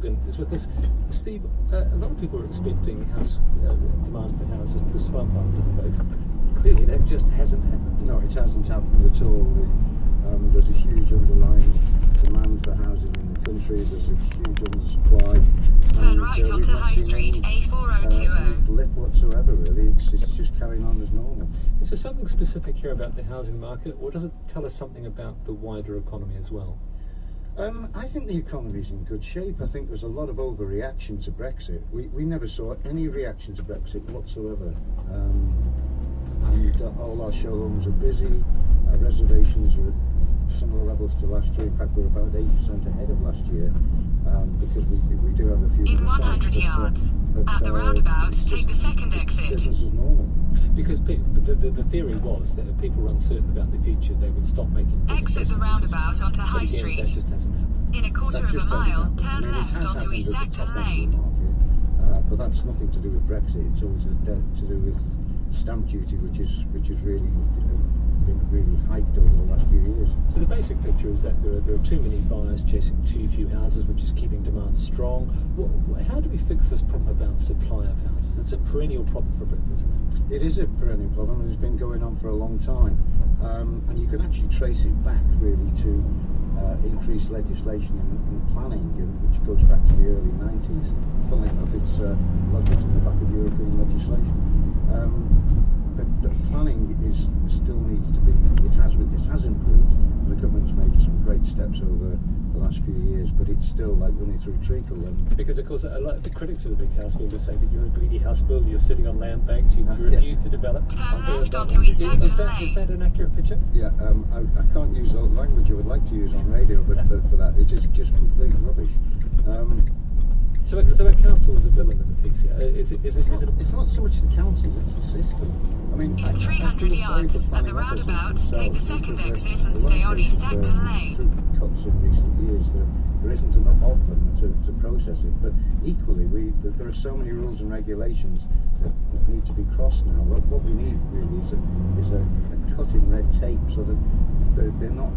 Morgan is with us. Steve, a lot of people are expecting demand for houses to slump after the vote. Clearly that just hasn't happened. No, it hasn't happened at all. There's a huge underlying demand for housing in the country. There's a huge undersupply. Turn right onto High Street, A4020. Blip whatsoever, really. It's just carrying on as normal. Is there something specific here about the housing market, or does it tell us something about the wider economy as well? I think the economy's in good shape. I think there's a lot of overreaction to Brexit. We never saw any reaction to Brexit whatsoever. And all our showrooms are busy. Our reservations are at similar levels to last year. In fact, we're about 8% ahead of last year because we do have a few. In 100 yards, at the roundabout, take the second exit. Business is normal. Because the theory was that if people were uncertain about the future, they would stop making. Exit the roundabout onto High Street. That just hasn't happened. In a quarter of a mile, turn left onto East Acton Lane. But that's nothing to do with Brexit. It's all to do with stamp duty, which is really been really hiked over the last few years. So the basic picture is that there are too many buyers chasing too few houses, which is keeping demand strong. How do we fix this problem about supply of houses? It's a perennial problem for Britain, isn't it? It is a perennial problem, and it's been going on for a long time. And you can actually trace it back really to increased legislation in planning, which goes back to the early 90s. Funnily enough, it's logic in the back of European legislation. But planning still needs to be. It has improved. The government's made some great steps over the last few years, but it's still like running through treacle. Because of course, a lot of the critics of the big house builders say that you're a greedy house builder. You're sitting on land banks. You refuse to develop. Turn left onto East Acton Lane. Is that an accurate picture? Yeah. I can't use all the language I would like to use on radio, but for that, it is just complete rubbish. So a council is a villain in the piece here. It's not so much the councils, it's the system. I mean, In 300 yards, at the roundabout, take the second exit and stay on East Acton Lane. Cuts in recent years, there isn't enough of them to process it. But equally, there are so many rules and regulations that need to be crossed now. What we need really is a cut in red tape, so that they're not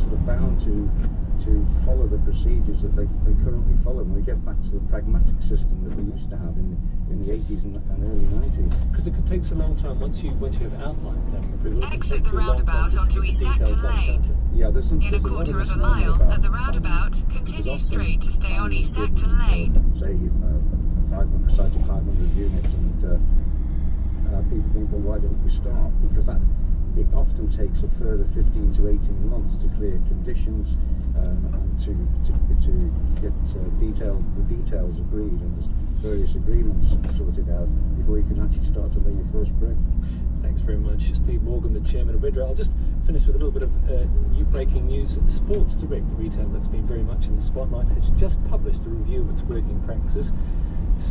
sort of bound to follow the procedures that they currently follow, and we get back to the pragmatic system that we used to have in the 80s and early 90s. Because it could take a long time once you have outline planning approval. Exit the roundabout onto East Acton Lane. Yeah, there's In a quarter of a mile, at the roundabout, continue straight to stay on East Acton Lane. Say 500 units, and people think, well, why don't we start? Because it often takes a further 15 to 18 months to clear conditions and to get the details agreed, and there's various agreements sorted out before you can actually start to lay your first brick. Thanks very much, Steve Morgan, the chairman of Redra. I'll just finish with a little bit of new breaking news. Sports Direct, the retailer that's been very much in the spotlight, has just published a review of its working practices.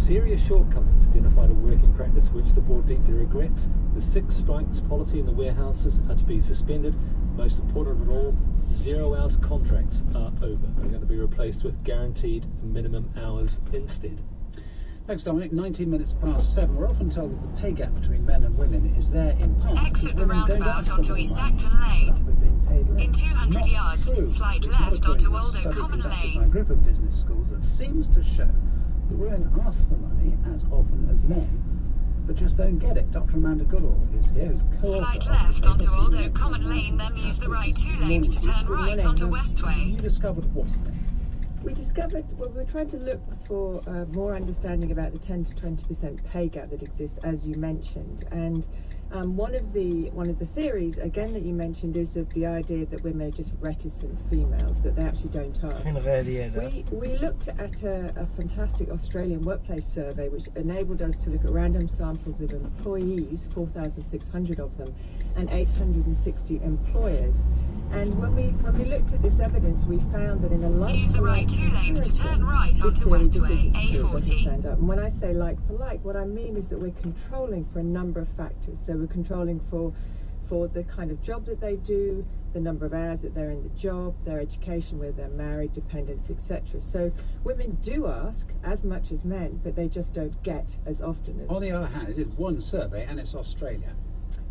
Serious shortcomings identified a working practice which the board deeply regrets. The 6 strikes policy in the warehouses are to be suspended. Most important of all, 0 hours contracts are over. They're going to be replaced with guaranteed minimum hours instead. Thanks, Dominic. 19 minutes past 7. We're often told that the pay gap between men and women is there in part. Exit the roundabout onto East Acton Lane. In 200 yards, slide left onto Old Common Lane. A group of business schools that seems to show that women ask for money as often as men, but just don't get it. Dr. Amanda Goodall is here, who's co-author. Slide left onto Old Common Lane, then use the right 2 lanes to turn right onto Westway. You discovered what then? We discovered, well, we were trying to look for more understanding about the 10 to 20% pay gap that exists, as you mentioned. And one of the theories, again, that you mentioned is that the idea that women are just reticent females, that they actually don't ask. We looked at a fantastic Australian workplace survey which enabled us to look at random samples of employees, 4,600 of them, and 860 employers. And when we looked at this evidence, we found that in a like use the right 2 lanes to turn right onto Westway, A40. And when I say like for like, what I mean is that we're controlling for a number of factors. So we're controlling for the kind of job that they do, the number of hours that they're in the job, their education, whether they're married, dependents, etc. So women do ask as much as men, but they just don't get as often as. On the other hand, it is one survey, and it's Australia.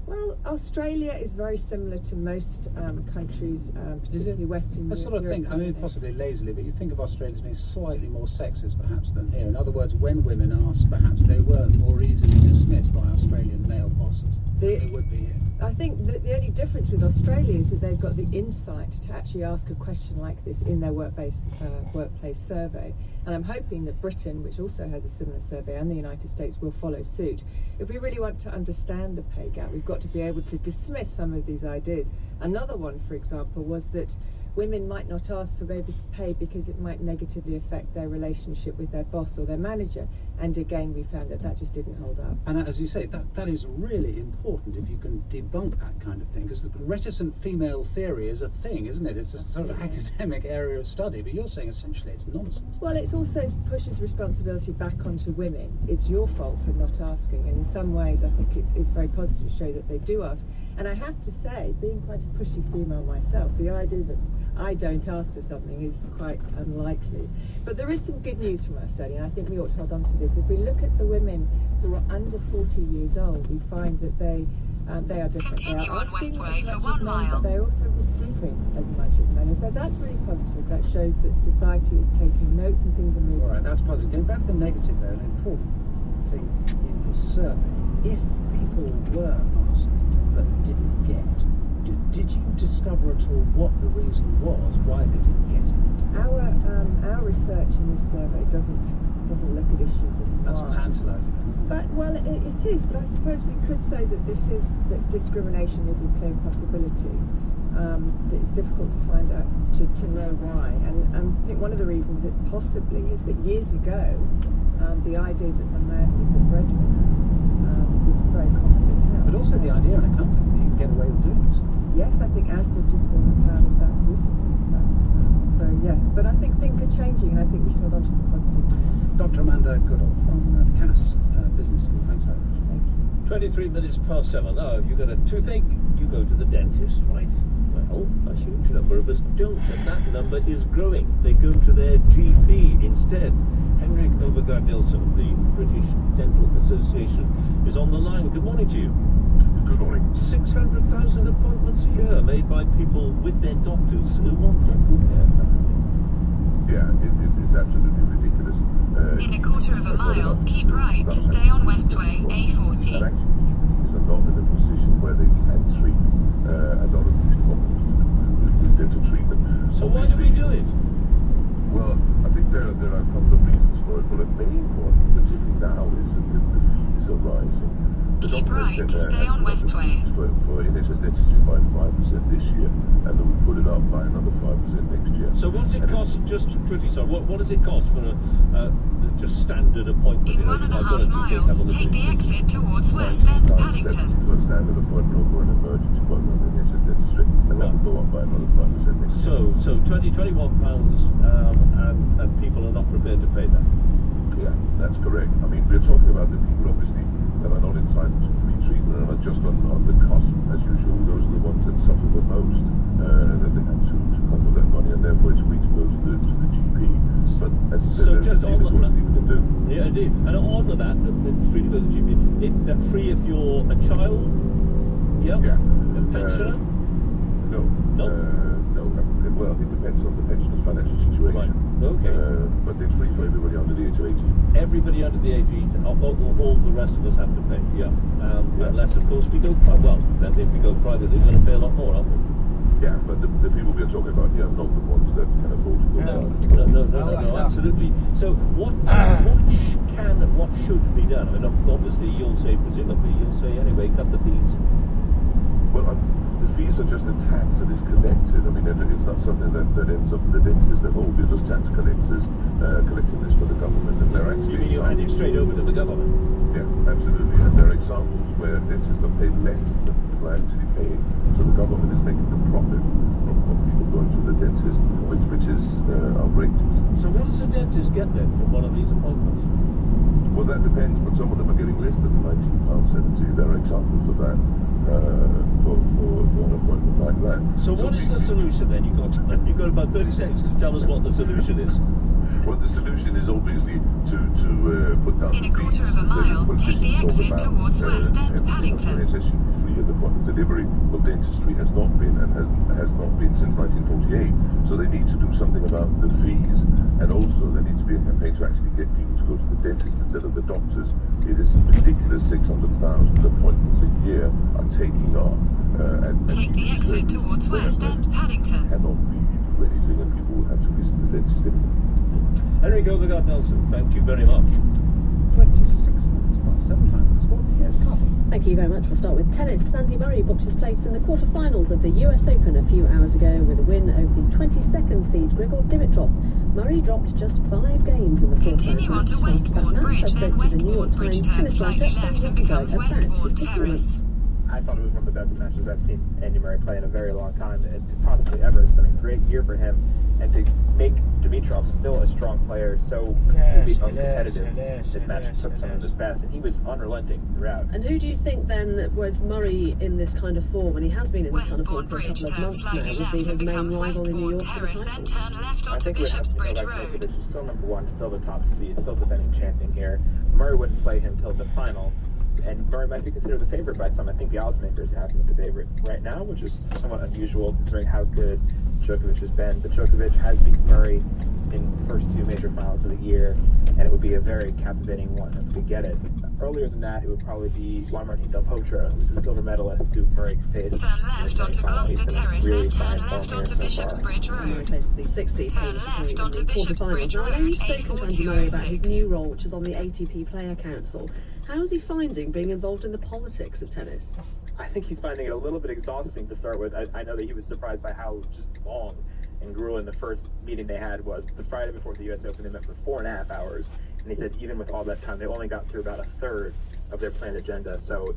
Well, Australia is very similar to most countries, particularly Western I sort of Europe. think, I mean, possibly lazily, but you think of Australia as being slightly more sexist perhaps than here. In other words, when women asked, perhaps they were more easily dismissed by Australian male bosses than they would be here. I think that the only difference with Australia is that they've got the insight to actually ask a question like this in their workplace survey. And I'm hoping that Britain, which also has a similar survey, and the United States will follow suit. If we really want to understand the pay gap, we've got to be able to dismiss some of these ideas. Another one, for example, was that women might not ask for baby pay because it might negatively affect their relationship with their boss or their manager. And again, we found that that just didn't hold up. And as you say, that is really important if you can debunk that kind of thing, because the reticent female theory is a thing, isn't it? It's a sort of academic area of study, but you're saying essentially it's nonsense. Well, it also pushes responsibility back onto women. It's your fault for not asking, and in some ways I think it's very positive to show that they do ask. And I have to say, being quite a pushy female myself, the idea that I don't ask for something is quite unlikely. But there is some good news from our study, and I think we ought to hold on to this. If we look at the women who are under 40 years old, we find that they are different. Continue they are on asking Westway as for much 1 as men, mile. but they're also receiving as much as men. And so that's really positive. That shows that society is taking note and things are moving. All right, that's positive. Going back to the negative, though, an important thing in this survey, if people were asked but didn't get, did you discover at all what the reason was why they didn't get it? Our research in this survey doesn't look at issues of That's why. tantalising, isn't it? But well, it is. But I suppose we could say that that discrimination is a clear possibility. That it's difficult to find out to know why. And I think one of the reasons it possibly is that years ago, the idea that the man was a breadwinner was very commonly held. But also the idea in a company that you can get away with doing this. Yes, I think Asda's just fallen out of that recently. So yes, but I think things are changing, and I think we should hold on to the positive news. Dr. Amanda Goodall from Cass Business School. Thanks very much. Thank you. 23 minutes past 7. Now, if you've got a toothache, you go to the dentist, right? Well, a huge number of us don't, and that number is growing. They go to their GP instead. Henrik Overgaard-Nielsen, the British Dental Association, is on the line. Good morning to you. Good morning. 600,000 appointments a year made by people with their doctors who want dental care. Yeah, it's absolutely ridiculous. In a quarter of a mile, keep right to stay on Westway And A40. actually, GPs are not in a position where they can treat a lot of these problems with dental treatment. So why do we do it? Well, I think there are a couple of reasons for it, but the main one, particularly now, is that the fees are rising. The Keep doctor has right set to stay on the Westway. fees for NHS dentistry by 5% this year, and then we put it up by another 5% next year. So what does it And cost, just quickly, sorry, what does it cost for a just standard appointment? In You know, 1.5 I've got a toothache, have a miles, look take at the it. exit towards West End Paddington. For a standard appointment or for an emergency appointment in NHS dentistry, and that will go up by another 5% next year. So £21, and people are not prepared to pay that. Yeah, that's correct. I mean, we're talking about the people, obviously, that are not entitled to free treatment and are just on the cost, as usual. Those are the ones that suffer the most, that they have to cover that money, and therefore it's free to go to the GP. But as I said, So there's just a limit to what people can do. Yeah, indeed. And on to that, it's free to go to the GP. It's free if you're a child? Yep. Yeah. A pensioner? No. No? No. Well, it depends on the pensioner's financial situation. Right. Okay. But it's free for everybody under the age of 18. Everybody under the age of 18, all the rest of us have to pay, yeah. Unless, of course, we go private. Well, then if we go private, they're going to pay a lot more, aren't we? Yeah, but the people we're talking about here are not the ones that can afford to go down. No, absolutely. So what can and what should be done? I mean, obviously you'll say, presumably, you'll say anyway, cut the fees. Well, the fees are just a tax that is collected. I mean, it's not something that ends up with the dentist at all. We're just tax collectors collecting this for the government, and they're actually You mean you hand it straight over to the government? Yeah, absolutely. And there are examples where dentists are paid less than people are actually paying, so the government is making the profit from people going to the dentist, which is outrageous. So what does a dentist get then from one of these appointments? Well, that depends, but some of them are getting less than £19.70. There are examples of that for an appointment like that. So what is the solution then? You've got about 30 seconds to tell us what the solution is. Well, the solution is obvious. obviously to put down In a quarter of a mile, take the exit towards West End, Paddington. NHS should be free at the point of delivery, but dentistry has not been and has not been since 1948. So they need to do something about the fees, and also there needs to be a campaign to actually get people to go to the dentist instead of the doctors. It is ridiculous 600,000 appointments a year are taking on. And Take the exit towards West End, Paddington. Cannot be do anything, and people will have to visit the dentist anyway. Henrik Overgaard Nelson, thank you very much. 26 minutes past 7 time for the sport. Here's Carly. Thank you very much. We'll start with tennis. Andy Murray booked his place in the quarter-finals of the US Open a few hours ago with a win over the 22nd seed Grigor Dimitrov. Murray dropped just 5 games in the Continue on to Westbourne Bridge, then Westbourne Bridge turn slightly left and becomes Westbourne Terrace. I thought it was one of the best matches I've seen Andy Murray play in a very long time, and possibly ever. It's been a great year for him, and to make Dimitrov still a strong player, so completely uncompetitive. This match took some of his best, and he was unrelenting throughout. And who do you think then, with Murray in this kind of form, when he has been in this kind of form Westbourne for a Bridge couple of turn months now, slightly would be left his and main becomes rival in New Westbourne York for the Terrace, then title? turn left I onto think it would have to be Bishopsbridge like Road. Djokovic is still number 1, still the top seed, still defending champion here. Murray wouldn't play him till the final, and Murray might be considered the favorite by some. I think the odds makers have him as the favorite right now, which is somewhat unusual considering how good Djokovic has been. But Djokovic has beat Murray in the first 2 major finals of the year, and it would be a very captivating one if we get it. Earlier than that, it would probably be Juan Martín del Potro, who's a silver medalist who Murray faced. Turn left onto Gloucester Terrace, then turn left onto Bishopsbridge Murray Road. faces the 60 Turn left onto Bishopsbridge Now, I know Road, you've spoken to Andy Murray about his 8:42.06. new role, which is on the ATP Player Council. How is he finding being involved in the politics of tennis? I think he's finding it a little bit exhausting to start with. I know that he was surprised by how just long and grueling the first meeting they had was. The Friday before the US Open, they met for 4.5 hours. And he said even with all that time, they only got through about a third of their planned agenda. So